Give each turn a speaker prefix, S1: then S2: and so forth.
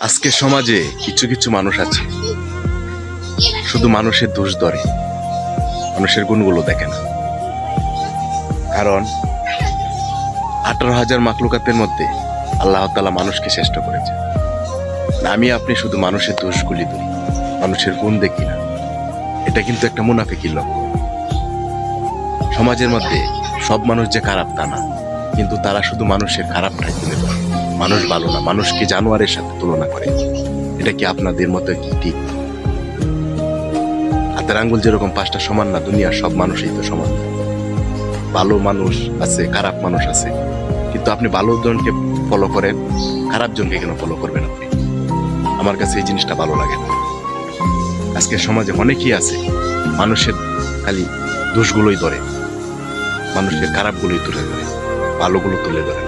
S1: আজকে সমাজে কিছু কিছু মানুষ আছে শুধু মানুষের দোষ ধরে, মানুষের গুণগুলো দেখে না। কারণ 18,000 মাখলুকাতের মধ্যে আল্লাহ তাআলা মানুষকে শ্রেষ্ঠ করেছে। আমি আপনি শুধু মানুষের দোষগুলি ধরি, মানুষের গুণ দেখি না। এটা কিন্তু একটা মুনাফিকির লক্ষণ। সমাজের মধ্যে সব মানুষ যে খারাপ তা না, কিন্তু তারা শুধু মানুষের খারাপটাই তুলে ধরে। মানুষ ভালো না, মানুষকে জানোয়ারের সাথে তুলনা করে। এটা কি আপনাদের মতো কি ঠিক? হাতের আঙ্গুল যেরকম 5টা সমান না, দুনিয়ার সব মানুষই তো সমান। ভালো মানুষ আছে, খারাপ মানুষ আছে, কিন্তু আপনি ভালো জনকে ফলো করেন, খারাপ জনকে কেন ফলো করবেন আপনি? আমার কাছে এই জিনিসটা ভালো লাগে না। আজকে সমাজে অনেকেই আছে মানুষের খালি দোষগুলোই ধরে, মানুষের খারাপগুলোই তুলে ধরে, ভালোগুলো তুলে ধরে।